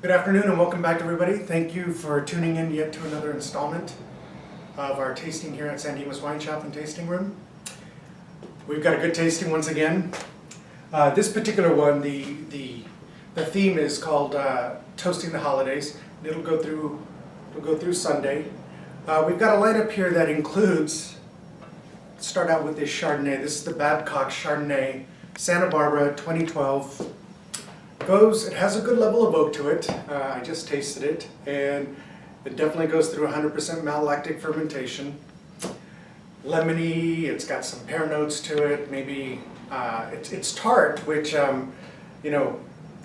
Good afternoon and welcome back, everybody. Thank you for tuning in yet to another installment of our tasting here at San Dimas Wine Shop and Tasting Room. We've got a good tasting once again. This particular one, the theme is called Toasting the Holidays. It'll go through Sunday. We've got a lineup here that includes. Start out with this Chardonnay. This is the Babcock Chardonnay, Santa Barbara 2012. It has a good level of oak to it. I just tasted it, and it definitely goes through 100% malolactic fermentation. Lemony, it's got some pear notes to it. Maybe it's tart, which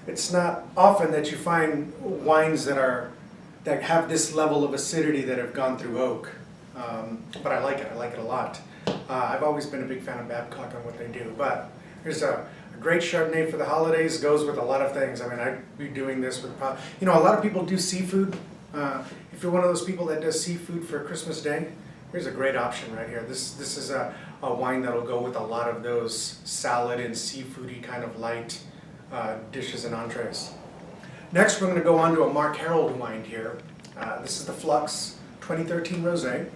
it's not often that you find wines that have this level of acidity that have gone through oak. But I like it. I like it a lot. I've always been a big fan of Babcock on what they do. But here's a great Chardonnay for the holidays. Goes with a lot of things. I mean, I'd be doing this with, a lot of people do seafood. If you're one of those people that does seafood for Christmas Day, here's a great option right here. This is a wine that'll go with a lot of those salad and seafoody kind of light dishes and entrees. Next, we're going to go on to a Mark Harold wine here. This is the Flux 2013 Rosé.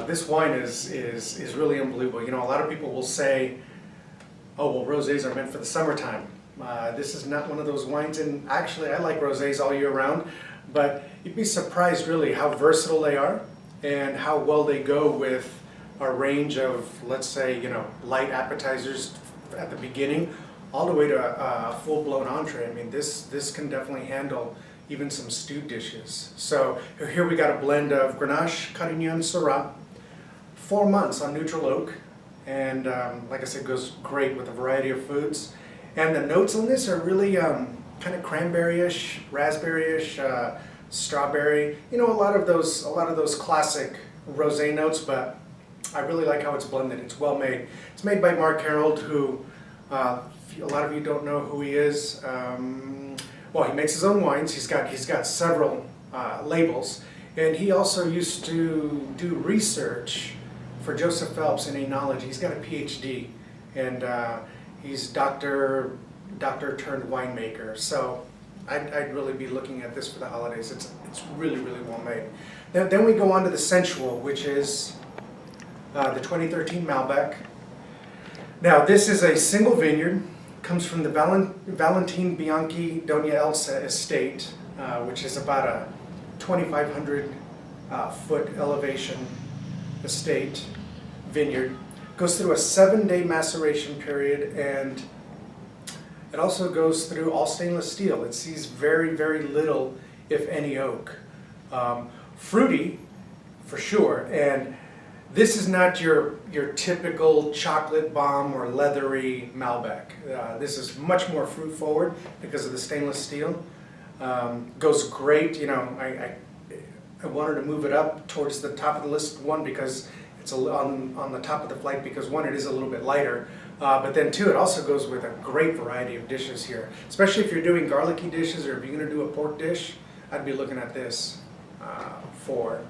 This wine is really unbelievable. A lot of people will say, oh, well, rosés are meant for the summertime. This is not one of those wines, and actually I like rosés all year round, but you'd be surprised really how versatile they are and how well they go with a range of, let's say, light appetizers at the beginning, all the way to a full-blown entree. I mean, this can definitely handle even some stewed dishes. So here we got a blend of Grenache, Carignan, Syrah, 4 months on neutral oak. And like I said, goes great with a variety of foods. And the notes on this are really kind of cranberry-ish, raspberry-ish, strawberry. A lot of those classic rosé notes, but I really like how it's blended. It's well made. It's made by Mark Harold, who a lot of you don't know who he is. Well, he makes his own wines. He's got several labels, and he also used to do research for Joseph Phelps in enology. He's got a PhD, and he's doctor turned winemaker. So I'd really be looking at this for the holidays. It's really, really well made. Then we go on to the Sensual, which is the 2013 Malbec. Now this is a single vineyard. Comes from the Valentin Bianchi Dona Elsa estate, which is about a 2,500 foot elevation estate vineyard. Goes through a 7-day maceration period, and it also goes through all stainless steel. It sees very, very little, if any, oak. Fruity, for sure, and this is not your typical chocolate bomb or leathery Malbec. This is much more fruit forward because of the stainless steel. Goes great. I wanted to move it up towards the top of the list, one, because it's on the top of the flight, because one, it is a little bit lighter, but then two, it also goes with a great variety of dishes here. Especially if you're doing garlicky dishes, or if you're going to do a pork dish, I'd be looking at this for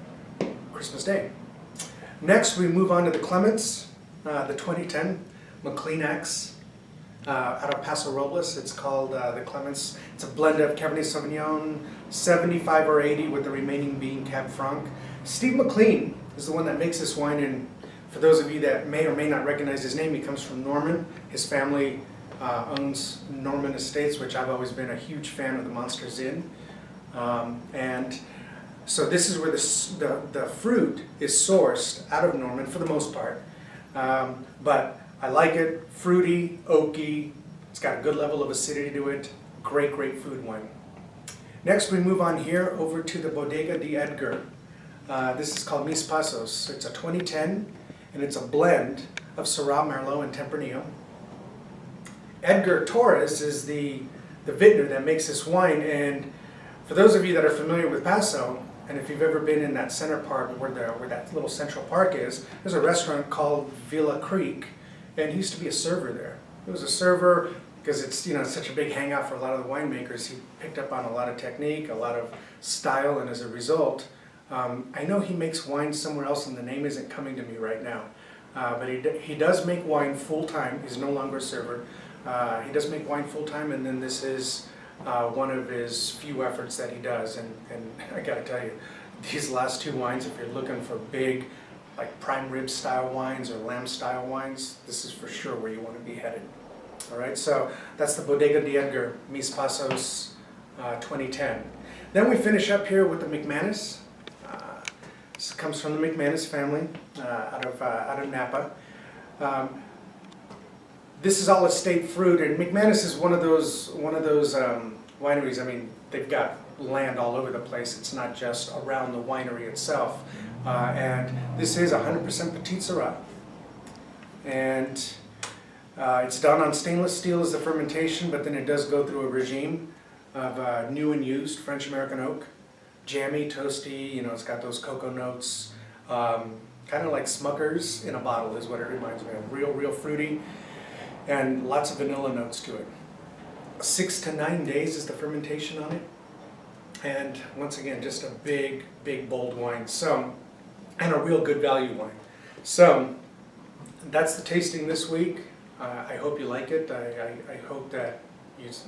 Christmas Day. Next, we move on to the Clements, the 2010 McLean X out of Paso Robles. It's called the Clements. It's a blend of Cabernet Sauvignon, 75 or 80, with the remaining being Cab Franc. Steve McLean is the one that makes this wine, and for those of you that may or may not recognize his name, he comes from Norman. His family owns Norman Estates, which I've always been a huge fan of the Monsters Inn. And so this is where the fruit is sourced out of Norman for the most part. But I like it, fruity, oaky, it's got a good level of acidity to it. Great, great food wine. Next we move on here over to the Bodega de Edgar. This is called Mis Pasos. It's a 2010, and it's a blend of Syrah, Merlot, and Tempranillo. Edgar Torres is the vintner that makes this wine, and for those of you that are familiar with Paso, and if you've ever been in that center part where that little central park is, there's a restaurant called Villa Creek, and he used to be a server there. He was a server because it's such a big hangout for a lot of the winemakers. He picked up on a lot of technique, a lot of style, and as a result, I know he makes wine somewhere else, and the name isn't coming to me right now. But he does make wine full time. He's no longer a server. He does make wine full time, and then this is one of his few efforts that he does. And I gotta tell you, these last two wines, if you're looking for big, like prime rib style wines or lamb style wines, this is for sure where you want to be headed. All right, so that's the Bodega de Edgar Mis Pasos 2010. Then we finish up here with the McManus. This comes from the McManus family out of Napa. This is all estate fruit, and McManus is one of those wineries. I mean, they've got land all over the place. It's not just around the winery itself. And this is 100% Petit Syrah. And it's done on stainless steel as the fermentation, but then it does go through a regime of new and used French American oak. Jammy, toasty, you know, it's got those cocoa notes. Kind of like Smuckers in a bottle is what it reminds me of. Real fruity, and lots of vanilla notes to it. 6 to 9 days is the fermentation on it. And once again, just a big, bold wine. So, and a real good value wine. So, that's the tasting this week. I hope you like it. I hope that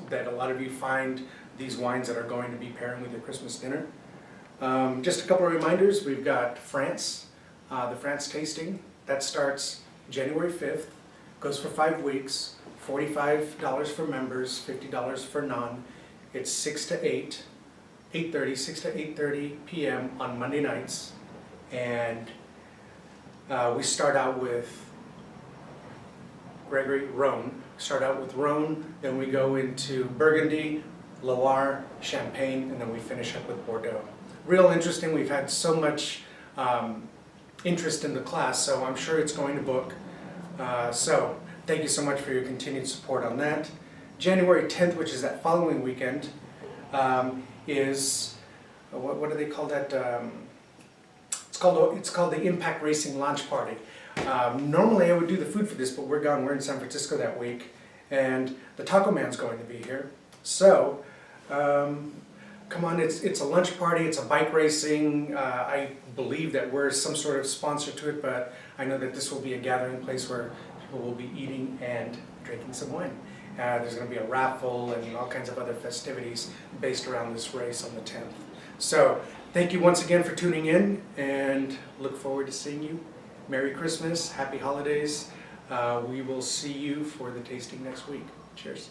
that a lot of you find these wines that are going to be pairing with your Christmas dinner. Just a couple of reminders. We've got France, the France tasting. That starts January 5th, goes for 5 weeks, $45 for members, $50 for non. It's 6 to 8. 6 to 8:30 p.m. on Monday nights, and we start out with Rhone. Start out with Rhone, then we go into Burgundy, Loire, Champagne, and then we finish up with Bordeaux. Real interesting. We've had so much interest in the class, so I'm sure it's going to book. So thank you so much for your continued support on that. January 10th, which is that following weekend, is what do they call that? It's called the Impact Racing Launch Party. Normally I would do the food for this, but we're gone. We're in San Francisco that week, and the Taco Man's going to be here. So come on, it's a lunch party. It's a bike racing. I believe that we're some sort of sponsor to it, but I know that this will be a gathering place where people will be eating and drinking some wine. There's going to be a raffle and all kinds of other festivities based around this race on the 10th. So thank you once again for tuning in, and look forward to seeing you. Merry Christmas, Happy Holidays. We will see you for the tasting next week. Cheers.